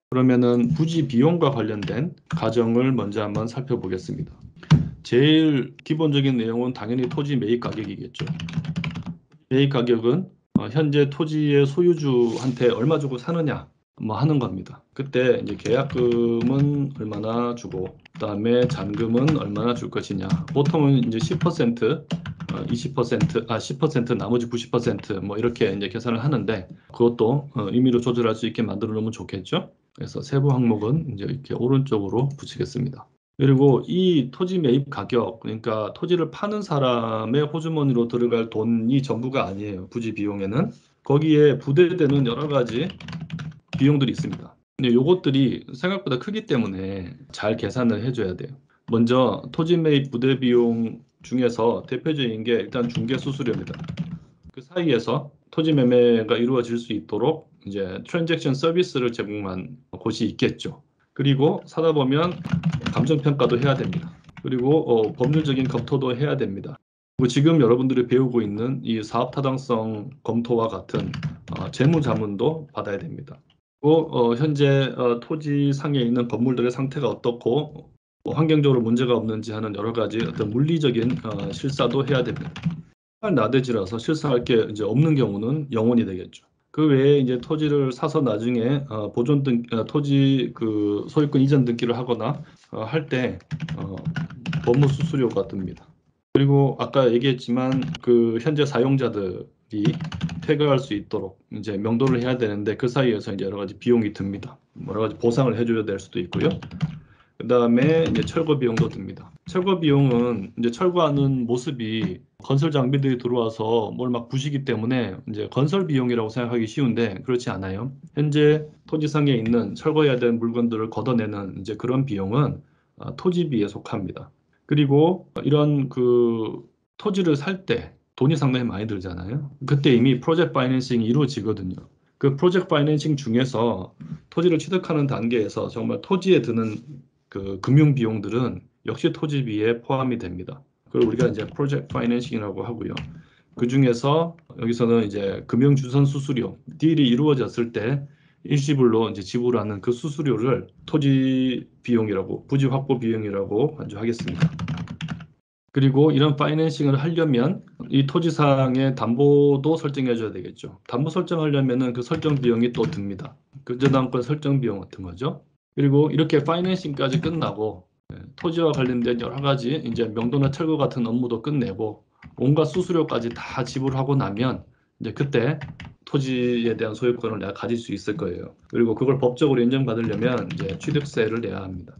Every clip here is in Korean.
그러면은 부지 비용과 관련된 가정을 먼저 한번 살펴보겠습니다. 제일 기본적인 내용은 당연히 토지 매입 가격이겠죠. 매입 가격은 현재 토지의 소유주한테 얼마 주고 사느냐 뭐 하는 겁니다. 그때 이제 계약금은 얼마나 주고 그다음에 잔금은 얼마나 줄 것이냐. 보통은 이제 10%, 20%, 10% 나머지 90%뭐 이렇게 이제 계산을 하는데 그것도 임의로 조절할 수 있게 만들어 놓으면 좋겠죠. 그래서 세부 항목은 이제 이렇게 오른쪽으로 붙이겠습니다. 그리고 이 토지 매입 가격, 그러니까 토지를 파는 사람의 호주머니로 들어갈 돈이 전부가 아니에요. 부지 비용에는. 거기에 부대되는 여러 가지 비용들이 있습니다. 근데 요것들이 생각보다 크기 때문에 잘 계산을 해줘야 돼요. 먼저 토지 매입 부대 비용 중에서 대표적인 게 일단 중개 수수료입니다. 그 사이에서 토지 매매가 이루어질 수 있도록 이제 트랜잭션 서비스를 제공한 곳이 있겠죠. 그리고 사다 보면 감정평가도 해야 됩니다. 그리고 법률적인 검토도 해야 됩니다. 그리고 지금 여러분들이 배우고 있는 이 사업 타당성 검토와 같은 재무자문도 받아야 됩니다. 그리고 현재 토지상에 있는 건물들의 상태가 어떻고 환경적으로 문제가 없는지 하는 여러 가지 어떤 물리적인 실사도 해야 됩니다. 나대지라서 실사할 게 이제 없는 경우는 영원이 되겠죠. 그 외에 이제 토지를 사서 나중에 토지 그 소유권 이전 등기를 하거나 할 때 법무 수수료가 듭니다. 그리고 아까 얘기했지만 그 현재 사용자들이 퇴거할 수 있도록 이제 명도를 해야 되는데 그 사이에서 이제 여러 가지 비용이 듭니다. 여러 가지 보상을 해줘야 될 수도 있고요. 그 다음에 이제 철거 비용도 듭니다. 철거 비용은 이제 철거하는 모습이 건설 장비들이 들어와서 뭘 막 부시기 때문에 이제 건설 비용이라고 생각하기 쉬운데 그렇지 않아요. 현재 토지상에 있는 철거해야 되는 물건들을 걷어내는 이제 그런 비용은 토지비에 속합니다. 그리고 이런 그 토지를 살 때 돈이 상당히 많이 들잖아요. 그때 이미 프로젝트 파이낸싱이 이루어지거든요. 그 프로젝트 파이낸싱 중에서 토지를 취득하는 단계에서 정말 토지에 드는 그 금융 비용들은 역시 토지비에 포함이 됩니다. 그걸 우리가 이제 프로젝트 파이낸싱이라고 하고요. 그 중에서 여기서는 이제 금융 주선 수수료, 딜이 이루어졌을 때 일시불로 이제 지불하는 그 수수료를 토지 비용이라고, 부지 확보 비용이라고 간주하겠습니다. 그리고 이런 파이낸싱을 하려면 이 토지상의 담보도 설정해 줘야 되겠죠. 담보 설정하려면은 그 설정 비용이 또 듭니다. 근저당권 설정 비용 같은 거죠. 그리고 이렇게 파이낸싱까지 끝나고 토지와 관련된 여러 가지 이제 명도나 철거 같은 업무도 끝내고 온갖 수수료까지 다 지불하고 나면 이제 그때 토지에 대한 소유권을 내가 가질 수 있을 거예요. 그리고 그걸 법적으로 인정받으려면 이제 취득세를 내야 합니다.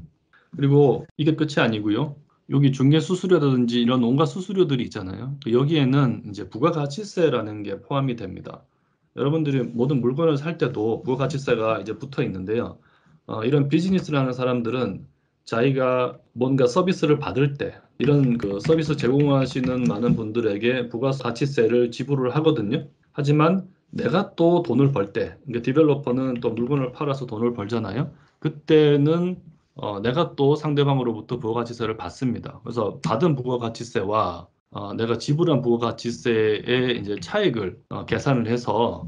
그리고 이게 끝이 아니고요. 여기 중개 수수료라든지 이런 온갖 수수료들이 있잖아요. 여기에는 이제 부가가치세라는 게 포함이 됩니다. 여러분들이 모든 물건을 살 때도 부가가치세가 이제 붙어 있는데요. 이런 비즈니스를 하는 사람들은 자기가 뭔가 서비스를 받을 때 이런 그 서비스 제공하시는 많은 분들에게 부가가치세를 지불을 하거든요. 하지만 내가 또 돈을 벌 때, 그러니까 디벨로퍼는 또 물건을 팔아서 돈을 벌잖아요. 그때는 내가 또 상대방으로부터 부가가치세를 받습니다. 그래서 받은 부가가치세와 내가 지불한 부가가치세의 이제 차익을 계산을 해서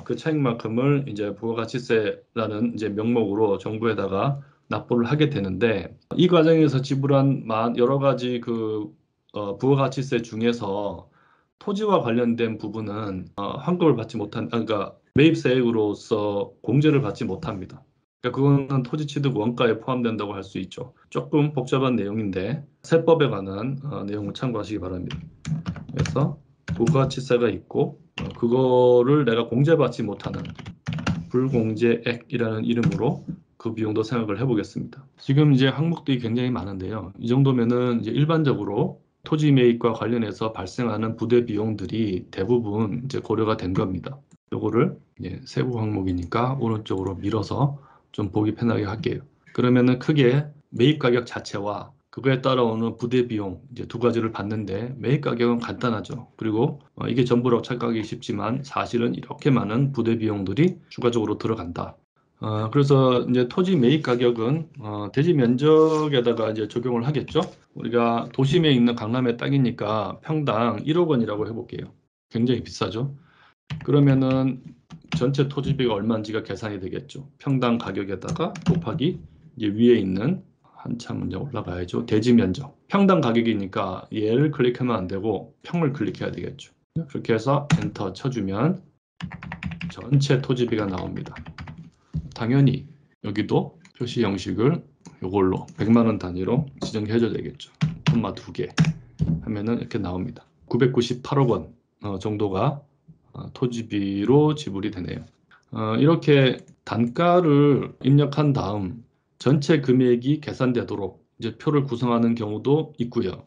그 차익만큼을 이제 부가가치세라는 이제 명목으로 정부에다가 납부를 하게 되는데 이 과정에서 지불한 여러 가지 그 부가가치세 중에서 토지와 관련된 부분은 환급을 받지 그러니까 매입세액으로서 공제를 받지 못합니다. 그러니까 그거는 토지 취득 원가에 포함된다고 할 수 있죠. 조금 복잡한 내용인데 세법에 관한 내용을 참고하시기 바랍니다. 그래서 부가치세가 있고 그거를 내가 공제받지 못하는 불공제액이라는 이름으로 그 비용도 생각을 해보겠습니다. 지금 이제 항목들이 굉장히 많은데요. 이 정도면은 이제 일반적으로 토지 매입과 관련해서 발생하는 부대 비용들이 대부분 이제 고려가 된 겁니다. 요거를 이제 세부 항목이니까 오른쪽으로 밀어서 좀 보기 편하게 할게요. 그러면은 크게 매입 가격 자체와 그거에 따라오는 부대 비용 이제 두 가지를 봤는데 매입 가격은 간단하죠. 그리고 이게 전부라고 착각하기 쉽지만 사실은 이렇게 많은 부대 비용들이 추가적으로 들어간다. 그래서 이제 토지 매입 가격은 대지 면적에다가 이제 적용을 하겠죠. 우리가 도심에 있는 강남의 땅이니까 평당 1억 원이라고 해볼게요. 굉장히 비싸죠. 그러면은 전체 토지비가 얼마인지가 계산이 되겠죠. 평당 가격에다가 곱하기 이제 위에 있는 한참 이제 올라가야죠. 대지 면적. 평당 가격이니까 얘를 클릭하면 안 되고 평을 클릭해야 되겠죠. 그렇게 해서 엔터 쳐주면 전체 토지비가 나옵니다. 당연히 여기도 표시 형식을 이걸로 100만 원 단위로 지정해 줘야 되겠죠. 콤마 2개 하면은 이렇게 나옵니다. 998억 원 정도가 토지비로 지불이 되네요. 이렇게 단가를 입력한 다음 전체 금액이 계산되도록 이제 표를 구성하는 경우도 있고요.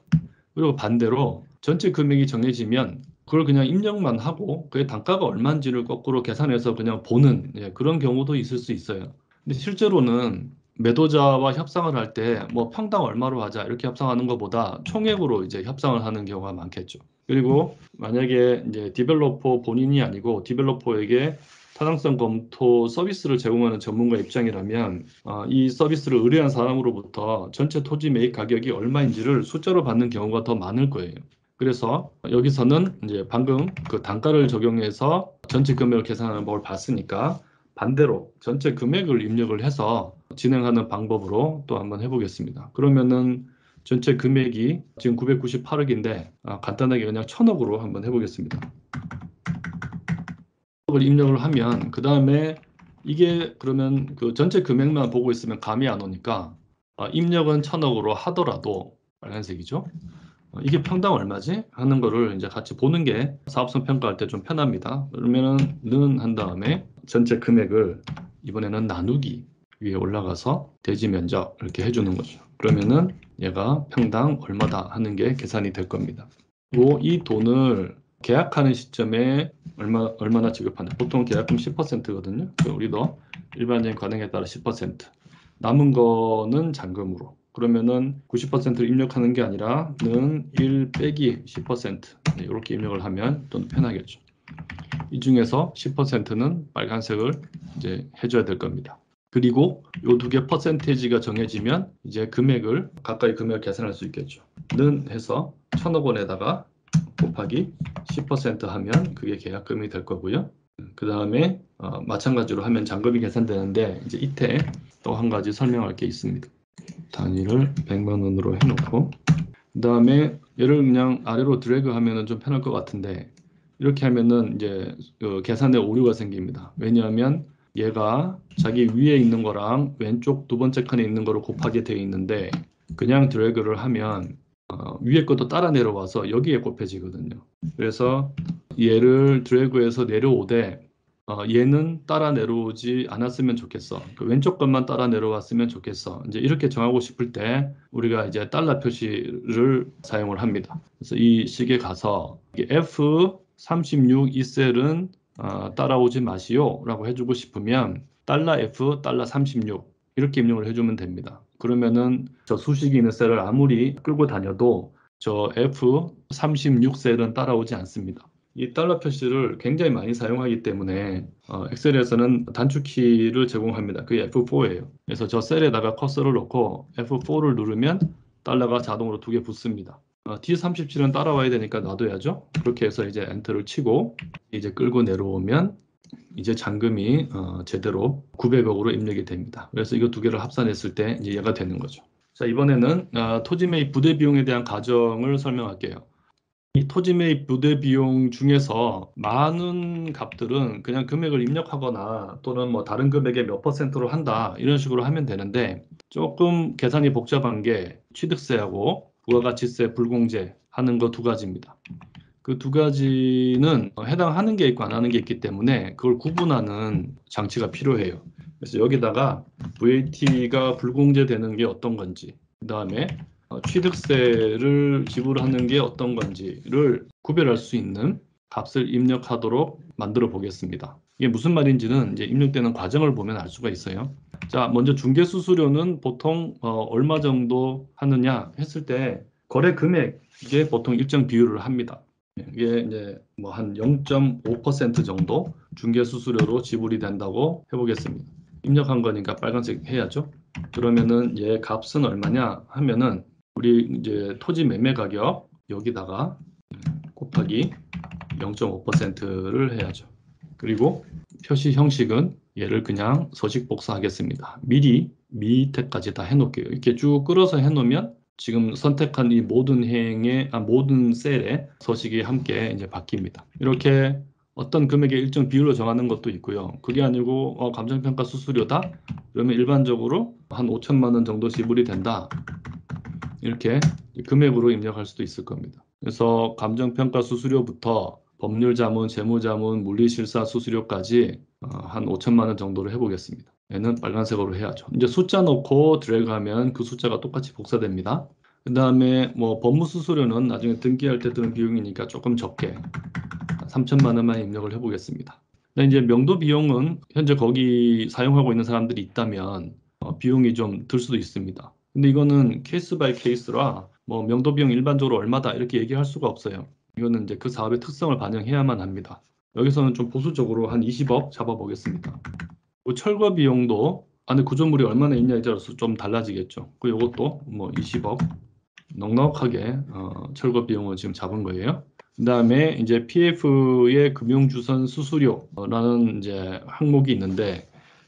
그리고 반대로 전체 금액이 정해지면 그걸 그냥 입력만 하고 그의 단가가 얼마인지를 거꾸로 계산해서 그냥 보는 그런 경우도 있을 수 있어요. 근데 실제로는 매도자와 협상을 할 때 뭐 평당 얼마로 하자 이렇게 협상하는 것보다 총액으로 이제 협상을 하는 경우가 많겠죠. 그리고 만약에 이제 디벨로퍼 본인이 아니고 디벨로퍼에게 타당성 검토 서비스를 제공하는 전문가 입장이라면 이 서비스를 의뢰한 사람으로부터 전체 토지 매입 가격이 얼마인지를 숫자로 받는 경우가 더 많을 거예요. 그래서 여기서는 이제 방금 그 단가를 적용해서 전체 금액을 계산하는 법을 봤으니까 반대로 전체 금액을 입력을 해서 진행하는 방법으로 또 한번 해보겠습니다. 그러면은 전체 금액이 지금 998억인데 간단하게 그냥 1000억으로 한번 해보겠습니다. 을 입력을 하면 그 다음에 이게 그러면 그 전체 금액만 보고 있으면 감이 안 오니까 입력은 1000억으로 하더라도 빨간색이죠. 이게 평당 얼마지? 하는 거를 이제 같이 보는 게 사업성 평가할 때 좀 편합니다. 그러면은 는 한 다음에 전체 금액을 이번에는 나누기 위에 올라가서 대지 면적 이렇게 해주는 거죠. 그러면은 얘가 평당 얼마다 하는 게 계산이 될 겁니다. 그리고 이 돈을 계약하는 시점에 얼마나 지급하냐. 보통 계약금 10%거든요. 우리도 일반적인 과정에 따라 10%. 남은 거는 잔금으로. 그러면은 90%를 입력하는 게 아니라 는 1 빼기 10% 이렇게 입력을 하면 좀 편하겠죠. 이 중에서 10%는 빨간색을 이제 해줘야 될 겁니다. 그리고 이 두 개 퍼센테이지가 정해지면 이제 금액을 가까이 금액을 계산할 수 있겠죠. 는 해서 1000억 원에다가 곱하기 10% 하면 그게 계약금이 될 거고요. 그 다음에 마찬가지로 하면 잔금이 계산되는데 이제 이때 또 한 가지 설명할 게 있습니다. 단위를 100만 원으로 해놓고 그 다음에 얘를 그냥 아래로 드래그 하면은 좀 편할 것 같은데 이렇게 하면은 이제 그 계산에 오류가 생깁니다. 왜냐하면 얘가 자기 위에 있는 거랑 왼쪽 두 번째 칸에 있는 거를 곱하게 되어 있는데 그냥 드래그를 하면 위에 것도 따라 내려와서 여기에 곱해지거든요. 그래서 얘를 드래그해서 내려오되 얘는 따라 내려오지 않았으면 좋겠어. 그 왼쪽 것만 따라 내려왔으면 좋겠어. 이제 이렇게 정하고 싶을 때 우리가 이제 달러 표시를 사용을 합니다. 그래서 이 식에 가서 F36 이 셀은 따라오지 마시오라고 해주고 싶으면 달러 F 달러 36 이렇게 입력을 해주면 됩니다. 그러면은 저 수식이 있는 셀을 아무리 끌고 다녀도 저 F36 셀은 따라오지 않습니다. 이 달러 표시를 굉장히 많이 사용하기 때문에 엑셀에서는 단축키를 제공합니다. 그게 F4예요. 그래서 저 셀에다가 커서를 놓고 F4를 누르면 달러가 자동으로 2개 붙습니다. D37은 따라와야 되니까 놔둬야죠. 그렇게 해서 이제 엔터를 치고 이제 끌고 내려오면 이제 잔금이 제대로 900억으로 입력이 됩니다. 그래서 이거 두 개를 합산했을 때 이제 얘가 되는 거죠. 자, 이번에는 토지 매입 부대 비용에 대한 가정을 설명할게요. 이 토지 매입 부대 비용 중에서 많은 값들은 그냥 금액을 입력하거나 또는 뭐 다른 금액의 몇 퍼센트로 한다 이런 식으로 하면 되는데 조금 계산이 복잡한 게 취득세하고 부가가치세 불공제 하는 거 두 가지입니다. 그 두 가지는 해당하는 게 있고 안 하는 게 있기 때문에 그걸 구분하는 장치가 필요해요. 그래서 여기다가 VAT가 불공제되는 게 어떤 건지 그 다음에 취득세를 지불하는 게 어떤 건지를 구별할 수 있는 값을 입력하도록 만들어 보겠습니다. 이게 무슨 말인지는 이제 입력되는 과정을 보면 알 수가 있어요. 자, 먼저 중개수수료는 보통 얼마 정도 하느냐 했을 때 거래 금액에 보통 일정 비율을 합니다. 이게 이제 뭐 한 0.5% 정도 중개수수료로 지불이 된다고 해보겠습니다. 입력한 거니까 빨간색 해야죠. 그러면은 얘 값은 얼마냐 하면은 우리 이제 토지 매매 가격 여기다가 곱하기 0.5%를 해야죠. 그리고 표시 형식은 얘를 그냥 서식 복사하겠습니다. 미리 밑에까지 다 해놓을게요. 이렇게 쭉 끌어서 해놓으면 지금 선택한 이 모든 모든 셀에 서식이 함께 이제 바뀝니다. 이렇게 어떤 금액의 일정 비율로 정하는 것도 있고요. 그게 아니고 감정평가 수수료다? 그러면 일반적으로 한 5천만 원 정도 지불이 된다. 이렇게 금액으로 입력할 수도 있을 겁니다. 그래서 감정평가 수수료부터 법률자문, 재무자문, 물리실사 수수료까지 한 5천만 원 정도로 해보겠습니다. 얘는 빨간색으로 해야죠. 이제 숫자 넣고 드래그하면 그 숫자가 똑같이 복사됩니다. 그 다음에 뭐 법무수수료는 나중에 등기할 때 드는 비용이니까 조금 적게 3천만 원만 입력을 해보겠습니다. 근데 이제 명도 비용은 현재 거기 사용하고 있는 사람들이 있다면 비용이 좀 들 수도 있습니다. 근데 이거는 케이스 바이 케이스라 뭐 명도 비용 일반적으로 얼마다 이렇게 얘기할 수가 없어요. 이거는 이제 그 사업의 특성을 반영해야만 합니다. 여기서는 좀 보수적으로 한 20억 잡아보겠습니다. 그 철거 비용도 안에 구조물이 얼마나 있냐에 따라서 좀 달라지겠죠. 그 요것도 뭐 20억 넉넉하게 철거 비용을 지금 잡은 거예요. 그 다음에 이제 PF의 금융주선 수수료라는 이제 항목이 있는데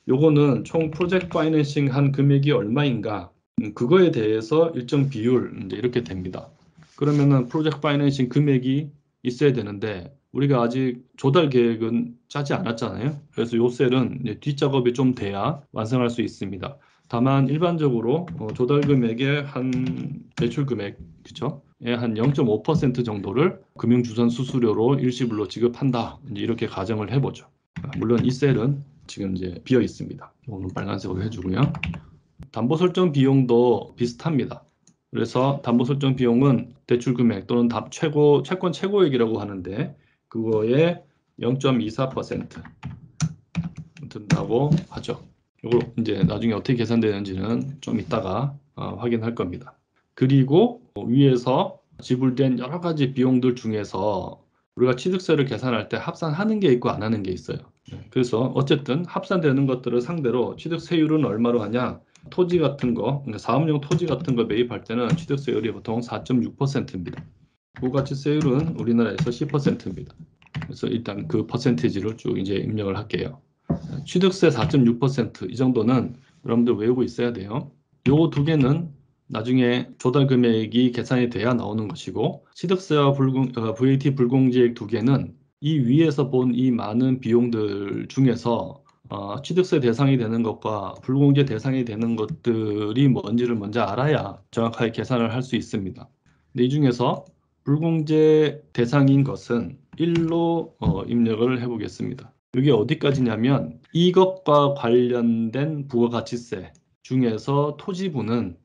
요거는 총 프로젝트 파이낸싱 한 금액이 얼마인가 그거에 대해서 일정 비율 이제 이렇게 됩니다. 그러면은 프로젝트 파이낸싱 금액이 있어야 되는데 우리가 아직 조달 계획은 짜지 않았잖아요. 그래서 요 셀은 이제 뒷작업이 좀 돼야 완성할 수 있습니다. 다만 일반적으로 조달 금액의 한 대출 금액 그쵸? 한 0.5% 정도를 금융주선 수수료로 일시불로 지급한다. 이제 이렇게 가정을 해보죠. 물론 이 셀은 지금 이제 비어 있습니다. 오늘 빨간색으로 해주고요. 담보 설정 비용도 비슷합니다. 그래서 담보 설정 비용은 대출 금액 또는 채권 최고액이라고 하는데 그거에 0.24% 든다고 하죠. 이걸 이제 나중에 어떻게 계산되는지는 좀 이따가 확인할 겁니다. 그리고 위에서 지불된 여러 가지 비용들 중에서 우리가 취득세를 계산할 때 합산하는 게 있고 안 하는 게 있어요. 그래서 어쨌든 합산되는 것들을 상대로 취득세율은 얼마로 하냐? 토지 같은 거, 그러니까 사업용 토지 같은 거 매입할 때는 취득세율이 보통 4.6%입니다. 부가치세율은 우리나라에서 10%입니다. 그래서 일단 그 퍼센티지를 쭉 이제 입력을 할게요. 취득세 4.6%이 정도는 여러분들 외우고 있어야 돼요. 요 두 개는 나중에 조달 금액이 계산이 돼야 나오는 것이고 취득세와 VAT 불공제액 두 개는 이 위에서 본 이 많은 비용들 중에서 취득세 대상이 되는 것과 불공제 대상이 되는 것들이 뭔지를 먼저 알아야 정확하게 계산을 할 수 있습니다. 근데 이 중에서 불공제 대상인 것은 1로 입력을 해보겠습니다. 이게 어디까지냐면 이것과 관련된 부가가치세 중에서 토지부는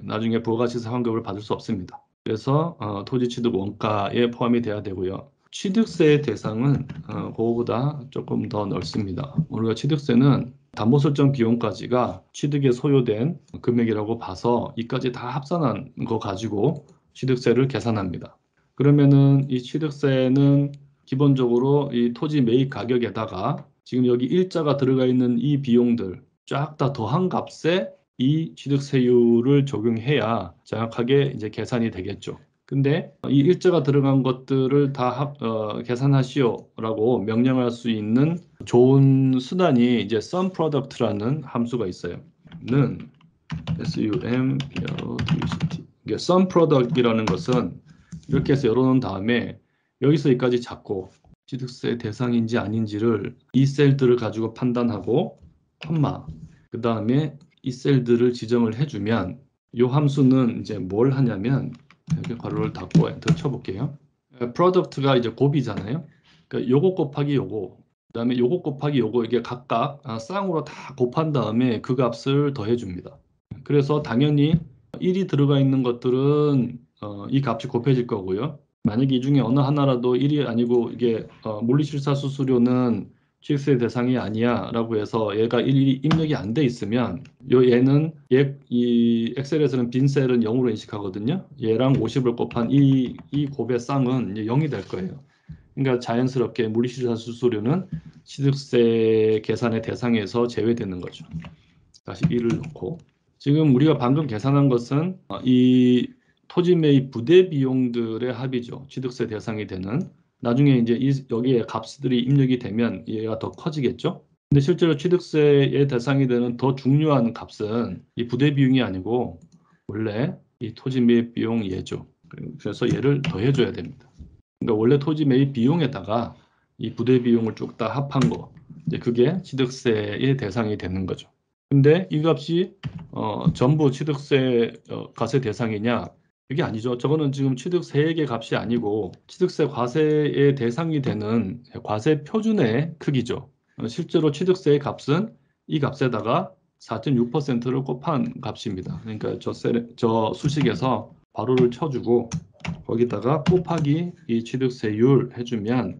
나중에 부가가치세 환급을 받을 수 없습니다. 그래서 토지 취득 원가에 포함이 돼야 되고요. 취득세 대상은 그거보다 조금 더 넓습니다. 우리가 취득세는 담보 설정 비용까지가 취득에 소요된 금액이라고 봐서 이까지 다 합산한 거 가지고 취득세를 계산합니다. 그러면은 이 취득세는 기본적으로 이 토지 매입 가격에다가 지금 여기 일자가 들어가 있는 이 비용들 쫙 다 더한 값에 이 취득세율을 적용해야 정확하게 이제 계산이 되겠죠. 근데 이 일자가 들어간 것들을 다 계산하시오라고 명령할 수 있는 좋은 수단이 이제 sum product라는 함수가 있어요. 는 sum productivity. 이게 sum product이라는 것은 이렇게 해서 열어놓은 다음에 여기서 여기까지 잡고 취득세 대상인지 아닌지를 이 셀들을 가지고 판단하고 그 다음에 이 셀들을 지정을 해주면 이 함수는 이제 뭘 하냐면 이렇게 괄호를 닫고 엔터 쳐볼게요. 프로덕트가 이제 곱이잖아요. 그러니까 요거 곱하기 요거 그다음에 요거 곱하기 요거 이게 각각 쌍으로 다 곱한 다음에 그 값을 더해줍니다. 그래서 당연히 1이 들어가 있는 것들은 이 값이 곱해질 거고요. 만약에 이 중에 어느 하나라도 1이 아니고 이게 물리실사 수수료는 취득세 대상이 아니야 라고 해서 얘가 1이 입력이 안 돼 있으면 얘는 이 엑셀에서는 빈 셀은 0으로 인식하거든요. 얘랑 50을 곱한 이 곱의 쌍은 0이 될 거예요. 그러니까 자연스럽게 물리실사 수수료는 취득세 계산의 대상에서 제외되는 거죠. 다시 1을 넣고 지금 우리가 방금 계산한 것은 이 토지 매입 부대 비용들의 합이죠. 취득세 대상이 되는 나중에 이제 여기에 값들이 입력이 되면 얘가 더 커지겠죠. 근데 실제로 취득세의 대상이 되는 더 중요한 값은 이 부대 비용이 아니고 원래 이 토지 매입 비용 얘죠. 그래서 얘를 더해줘야 됩니다. 그러니까 원래 토지 매입 비용에다가 이 부대 비용을 쭉 다 합한 거, 이제 그게 취득세의 대상이 되는 거죠. 근데 이 값이 전부 취득세 과세 대상이냐? 이게 아니죠. 저거는 지금 취득세액의 값이 아니고 취득세 과세의 대상이 되는 과세 표준의 크기죠. 실제로 취득세의 값은 이 값에다가 4.6%를 곱한 값입니다. 그러니까 저 수식에서 괄호를 쳐주고 거기다가 곱하기 이 취득세율 해주면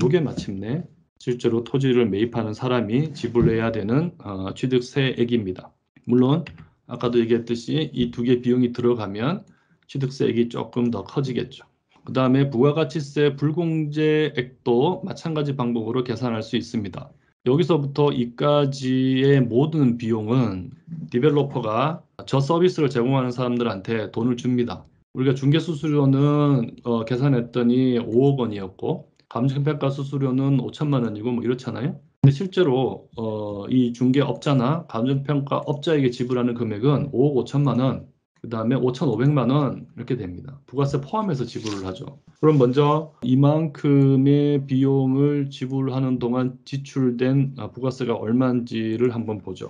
요게 마침내 실제로 토지를 매입하는 사람이 지불해야 되는 취득세액입니다. 물론 아까도 얘기했듯이 이 두 개 비용이 들어가면 취득세액이 조금 더 커지겠죠. 그 다음에 부가가치세 불공제액도 마찬가지 방법으로 계산할 수 있습니다. 여기서부터 이까지의 모든 비용은 디벨로퍼가 저 서비스를 제공하는 사람들한테 돈을 줍니다. 우리가 중개수수료는 계산했더니 5억 원이었고 감정평가 수수료는 5천만 원이고 뭐 이렇잖아요. 근데 실제로 이 중개업자나 감정평가업자에게 지불하는 금액은 5억 5천만 원, 그 다음에 5,500만 원 이렇게 됩니다. 부가세 포함해서 지불을 하죠. 그럼 먼저 이만큼의 비용을 지불하는 동안 지출된 부가세가 얼마인지를 한번 보죠.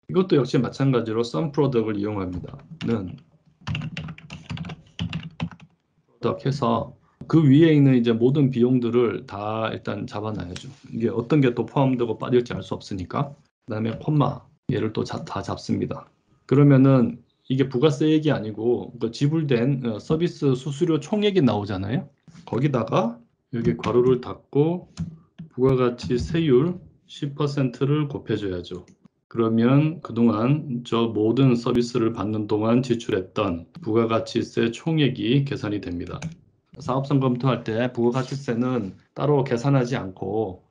이것도 역시 마찬가지로 sum product을 이용합니다. 는 product 해서 그 위에 있는 이제 모든 비용들을 다 일단 잡아놔야죠. 이게 어떤 게 또 포함되고 빠질지 알 수 없으니까. 그다음에 콤마 얘를 또 다 잡습니다. 그러면은 이게 부가세액이 아니고 그 지불된 서비스 수수료 총액이 나오잖아요. 거기다가 여기 괄호를 닫고 부가가치세율 10%를 곱해줘야죠. 그러면 그동안 저 모든 서비스를 받는 동안 지출했던 부가가치세 총액이 계산이 됩니다. 사업성 검토할 때 부가가치세는 따로 계산하지 않고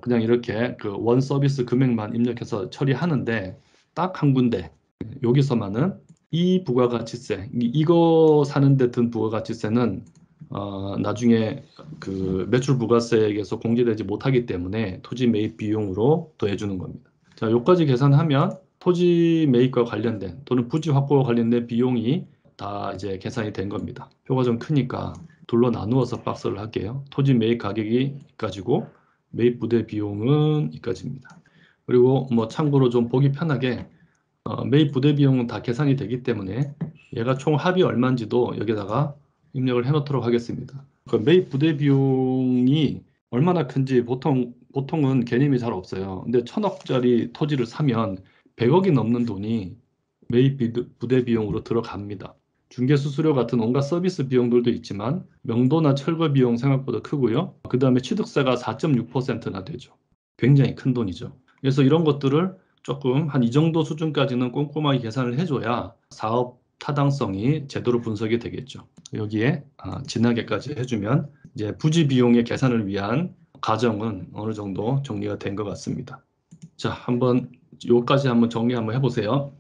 그냥 이렇게 그 원 서비스 금액만 입력해서 처리하는데 딱 한 군데 여기서만은 이 부가가치세 이거 사는데 든 부가가치세는 나중에 그 매출 부가세액에서 공제되지 못하기 때문에 토지 매입 비용으로 더해주는 겁니다. 자, 여기까지 계산하면 토지 매입과 관련된 또는 부지 확보와 관련된 비용이 다 이제 계산이 된 겁니다. 표가 좀 크니까 둘로 나누어서 박스를 할게요. 토지 매입 가격이 이까지고 매입 부대 비용은 이까지입니다. 그리고 뭐 참고로 좀 보기 편하게 매입 부대 비용은 다 계산이 되기 때문에 얘가 총 합이 얼마인지도 여기다가 입력을 해놓도록 하겠습니다. 그 매입 부대 비용이 얼마나 큰지 보통은 개념이 잘 없어요. 근데 1,000억짜리 토지를 사면 100억이 넘는 돈이 매입 부대 비용으로 들어갑니다. 중개수수료 같은 온갖 서비스 비용들도 있지만 명도나 철거 비용 생각보다 크고요. 그 다음에 취득세가 4.6%나 되죠. 굉장히 큰 돈이죠. 그래서 이런 것들을 조금 한 이 정도 수준까지는 꼼꼼하게 계산을 해줘야 사업 타당성이 제대로 분석이 되겠죠. 여기에 지나게까지 해주면 이제 부지 비용의 계산을 위한 과정은 어느 정도 정리가 된 것 같습니다. 자, 한번 여기까지 한번 정리 한번 해보세요.